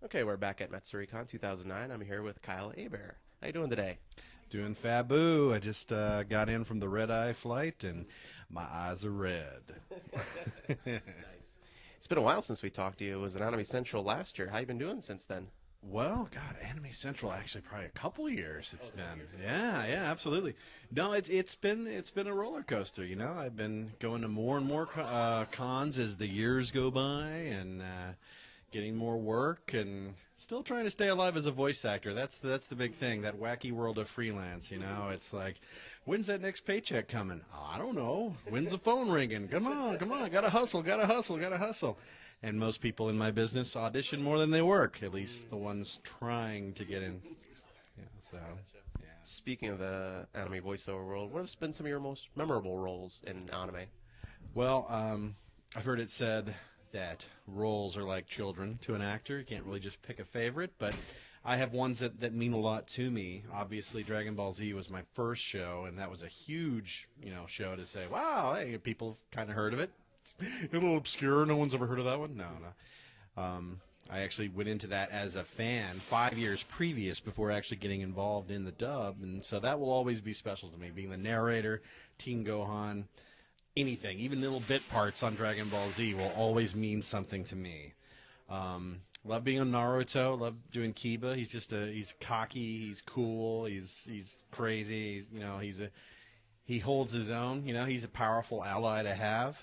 Okay, we're back at Matsuricon 2009. I'm here with Kyle Hebert. How you doing today? Doing faboo. I just got in from the red-eye flight, and my eyes are red. Nice. It's been a while since we talked to you. It was an Anime Central last year. How you been doing since then? Well, God, Anime Central actually probably a couple years. It's been, yeah, absolutely. No, it's been a roller coaster. You know, I've been going to more and more cons as the years go by, and getting more work, and still trying to stay alive as a voice actor. That's the big thing. That wacky world of freelance. You know, it's like, when's that next paycheck coming? I don't know. When's the phone ringing? Come on, gotta hustle. And most people in my business audition more than they work, at least the ones trying to get in. Yeah, so, yeah. Speaking of the anime voiceover world, what have been some of your most memorable roles in anime? Well, I've heard it said that roles are like children to an actor. You can't really just pick a favorite, but I have ones that mean a lot to me. Obviously, Dragon Ball Z was my first show, and that was a huge, show to say, wow, hey, people have kind of heard of it. It's a little obscure. No one's ever heard of that one. No. I actually went into that as a fan 5 years previous before actually getting involved in the dub, and so that will always be special to me, being the narrator, Teen Gohan, anything, even little bit parts on Dragon Ball Z will always mean something to me. Love being on Naruto. Love doing Kiba. He's cocky. He's cool. He's crazy. He holds his own. He's a powerful ally to have.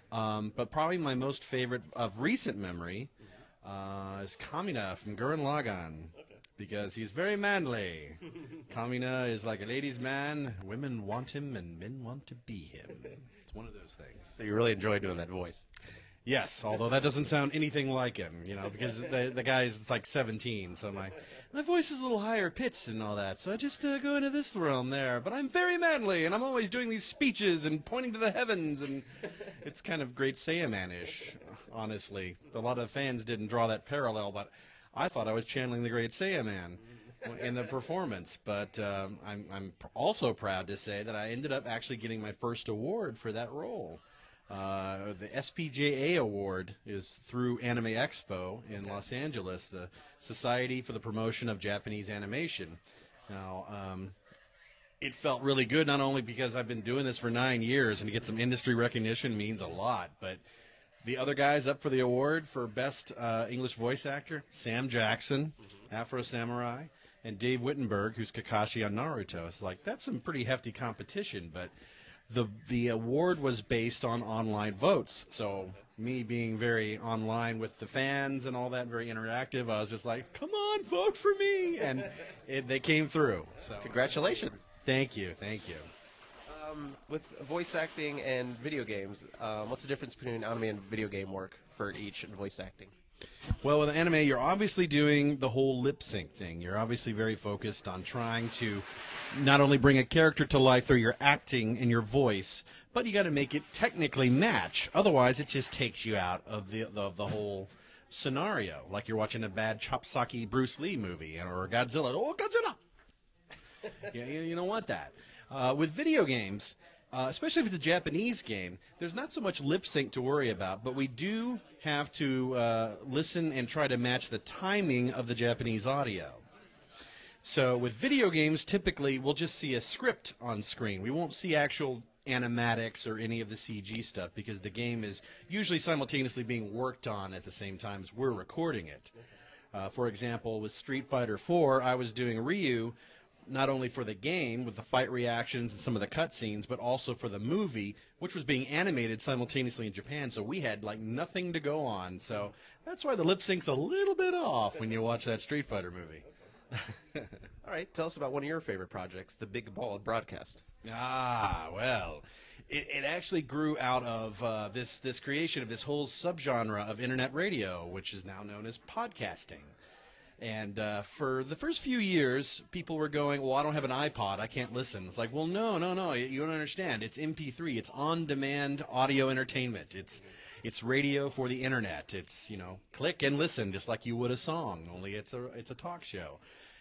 But probably my most favorite of recent memory is Kamina from Gurren Lagann, because he's very manly. Kamina is like a ladies' man. Women want him, and men want to be him. It's one of those things. So you really enjoy doing that voice? Yes, although that doesn't sound anything like him, because the guy's like 17, so my voice is a little higher pitched and all that, so I just go into this realm there. But I'm very manly, and I'm always doing these speeches and pointing to the heavens, and it's kind of Great Saiyaman-ish, honestly. A lot of fans didn't draw that parallel, but I thought I was channeling the Great Saiyaman in the performance. But I'm also proud to say that I ended up actually getting my first award for that role. The SPJA award is through Anime Expo in Los Angeles, the Society for the Promotion of Japanese Animation. Now, it felt really good, not only because I've been doing this for 9 years, and to get some industry recognition means a lot, but the other guys up for the award for Best English Voice Actor, Sam Jackson, Afro Samurai, and Dave Wittenberg, who's Kakashi on Naruto. It's like, that's some pretty hefty competition, but the award was based on online votes. So me being very online with the fans and all that, very interactive, I was just like, come on, vote for me. And they came through. So Congratulations. Thank you. With voice acting and video games, what's the difference between anime and video game work for each in voice acting? Well, with anime, you're obviously doing the whole lip sync thing. You're obviously very focused on trying to not only bring a character to life through your acting and your voice, but you got to make it technically match. Otherwise, it just takes you out of the whole scenario, like you're watching a bad Chopsaki Bruce Lee movie or Godzilla. Oh, Godzilla! Yeah, you don't want that. With video games, especially if it's a Japanese game, there's not so much lip sync to worry about, but we do have to listen and try to match the timing of the Japanese audio. So with video games, typically we'll just see a script on screen. We won't see actual animatics or any of the CG stuff, because the game is usually simultaneously being worked on at the same time as we're recording it. For example, with Street Fighter 4, I was doing Ryu not only for the game with the fight reactions and some of the cutscenes, but also for the movie, which was being animated simultaneously in Japan, so we had like nothing to go on. So that's why the lip sync's a little bit off when you watch that Street Fighter movie. All right, tell us about one of your favorite projects, the Big Bald Broadcast. Well, it actually grew out of this creation of this whole subgenre of internet radio, which is now known as podcasting. And for the first few years, people were going, well, I don't have an iPod, I can't listen. It's like, well, no, you don't understand. It's MP3. It's on-demand audio entertainment. It's radio for the internet. It's, click and listen just like you would a song, only it's a talk show.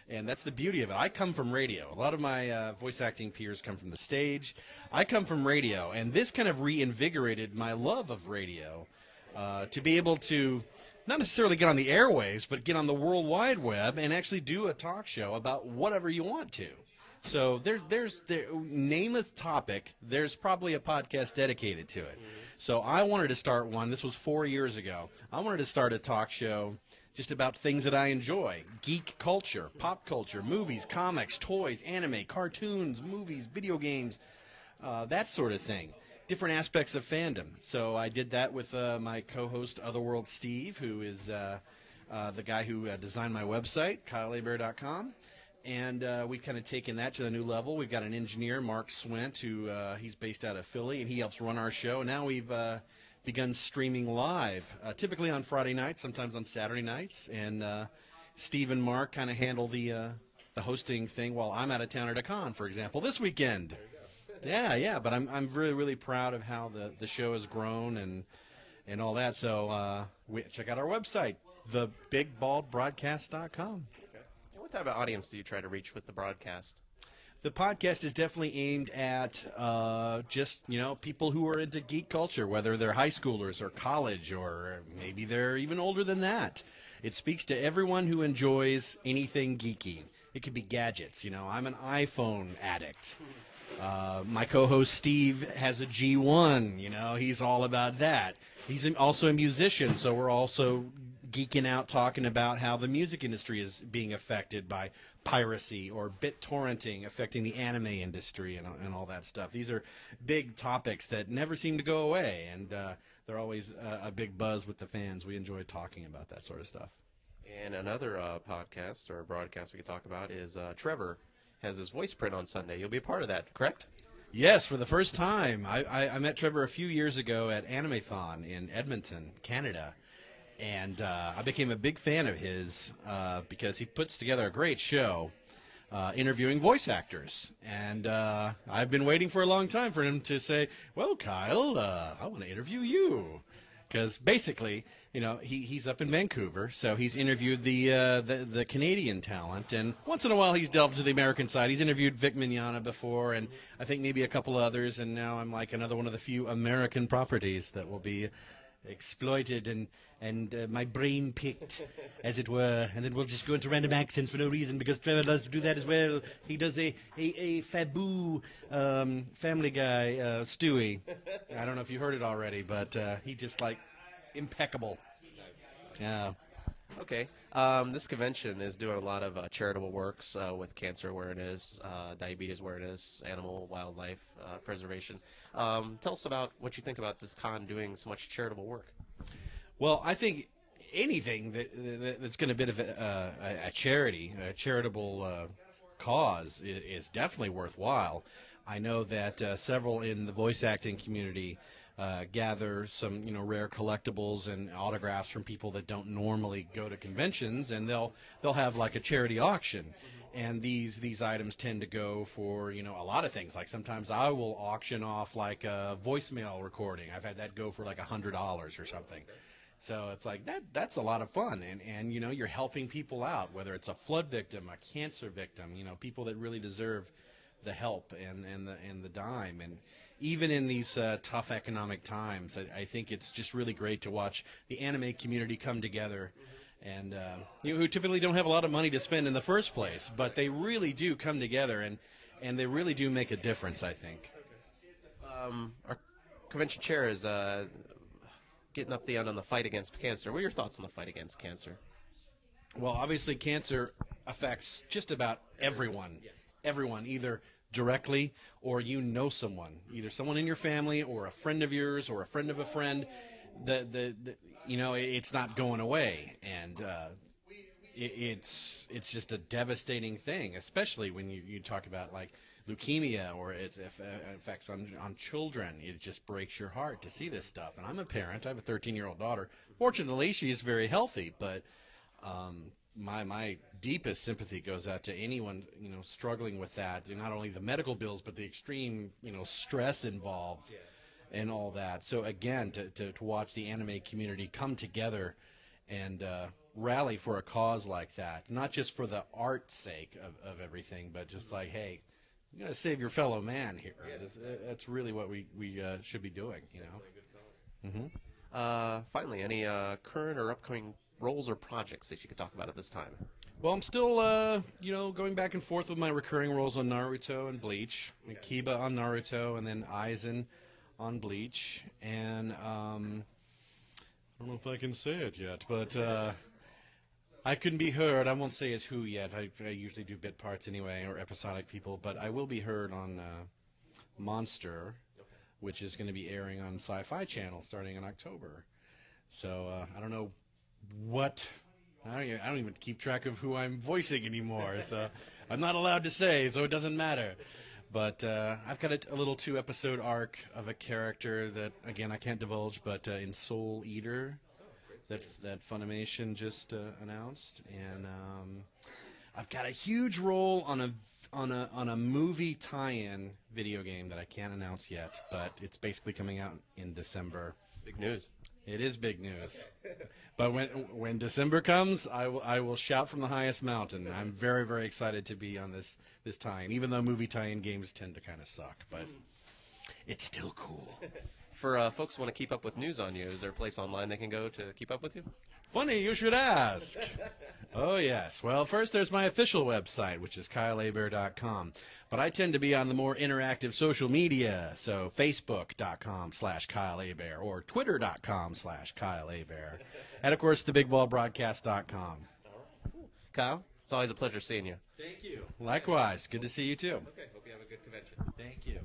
And that's the beauty of it. I come from radio. A lot of my voice acting peers come from the stage. I come from radio, and this kind of reinvigorated my love of radio, to be able to not necessarily get on the airwaves, but get on the World Wide Web and actually do a talk show about whatever you want to. So there's name a topic, there's probably a podcast dedicated to it. So I wanted to start one. This was 4 years ago. I wanted to start a talk show just about things that I enjoy. Geek culture, pop culture, movies, comics, toys, anime, cartoons, movies, video games, that sort of thing. Different aspects of fandom. So I did that with my co-host Otherworld Steve, who is the guy who designed my website, KyleHebert.com. And we've kind of taken that to the new level. We've got an engineer, Mark Swent, who he's based out of Philly, and he helps run our show. And now we've begun streaming live, typically on Friday nights, sometimes on Saturday nights. And Steve and Mark kind of handle the hosting thing while I'm out of town at a con, for example, this weekend. Yeah, but I'm really, really proud of how the show has grown and all that. So check out our website, thebigbaldbroadcast.com. What type of audience do you try to reach with the broadcast? The podcast is definitely aimed at just, people who are into geek culture, whether they're high schoolers or college or maybe they're even older than that. It speaks to everyone who enjoys anything geeky. It could be gadgets. I'm an iPhone addict. My co-host Steve has a G1. He's all about that. He's also a musician, so we're also geeking out talking about how the music industry is being affected by piracy or BitTorrenting affecting the anime industry and all that stuff. These are big topics that never seem to go away, and they're always a big buzz with the fans. We enjoy talking about that sort of stuff. And another podcast or broadcast we could talk about is Trevor has his voice print on Sunday. You'll be a part of that, correct? Yes, for the first time. I met Trevor a few years ago at Animathon in Edmonton, Canada. And I became a big fan of his because he puts together a great show interviewing voice actors. And I've been waiting for a long time for him to say, well, Kyle, I want to interview you. Because basically, he's up in Vancouver, so he's interviewed the Canadian talent. And once in a while, he's delved to the American side. He's interviewed Vic Mignogna before, and I think maybe a couple others. And now I'm like another one of the few American properties that will be exploited and my brain picked, as it were, and then we'll just go into random accents for no reason because Trevor does do that as well. He does a Fabu Family Guy Stewie. I don't know if you heard it already, but he just impeccable. Yeah. Okay. This convention is doing a lot of charitable works with cancer awareness, diabetes awareness, animal, wildlife preservation. Tell us about what you think about this con doing so much charitable work. Well, I think anything that's going to benefit a charity, a charitable cause, is definitely worthwhile. I know that several in the voice acting community gather some rare collectibles and autographs from people that don't normally go to conventions, and they'll have like a charity auction. And these items tend to go for a lot of things. Like sometimes I will auction off like a voicemail recording. I've had that go for like $100 or something. So it's like that's a lot of fun, and you're helping people out, whether it's a flood victim, a cancer victim, people that really deserve the help and the dime. And even in these tough economic times, I think it's just really great to watch the anime community come together, and who typically don't have a lot of money to spend in the first place, but they really do come together, and they really do make a difference, I think. Our convention chair is getting up the end on the fight against cancer. What are your thoughts on the fight against cancer? Well, obviously cancer affects just about everyone. Yes. Everyone, either directly or someone, either someone in your family or a friend of yours or a friend of a friend. It's not going away, and it's just a devastating thing, especially when you talk about like leukemia or its effects on children. It just breaks your heart to see this stuff. And I'm a parent. I have a 13-year-old daughter. Fortunately, she's very healthy, but my deepest sympathy goes out to anyone struggling with that. Not only the medical bills, but the extreme stress involved and all that. So again, to watch the anime community come together and rally for a cause like that, not just for the art's sake of everything, but just like, hey, you got to save your fellow man here. Yeah, that's really what we should be doing, Definitely a good cause. Mm-hmm. Finally, any current or upcoming roles or projects that you could talk about at this time? Well, I'm still, going back and forth with my recurring roles on Naruto and Bleach. Kiba on Naruto, and then Aizen on Bleach. And I don't know if I can say it yet, but I can be heard. I won't say as who yet. I usually do bit parts anyway, or episodic people. But I will be heard on Monster, which is going to be airing on Sci-Fi Channel starting in October. So I don't know what... I don't even keep track of who I'm voicing anymore, so I'm not allowed to say, so it doesn't matter. But I've got a little 2-episode arc of a character that, again, I can't divulge, but in Soul Eater, that Funimation just announced, and I've got a huge role on a movie tie-in video game that I can't announce yet, but it's basically coming out in December. Big news. It is big news. But when December comes, I will shout from the highest mountain. I'm very, very excited to be on this tie-in, even though movie tie-in games tend to kind of suck. But it's still cool. For folks who want to keep up with news on you, is there a place online they can go to keep up with you? Funny you should ask. Oh, yes. Well, first there's my official website, which is KyleHebert.com. But I tend to be on the more interactive social media, so Facebook.com/KyleHebert or Twitter.com/KyleHebert. And, of course, thebigballbroadcast.com. Kyle, it's always a pleasure seeing you. Thank you. Likewise. Good to see you, too. Okay, hope you have a good convention. Thank you.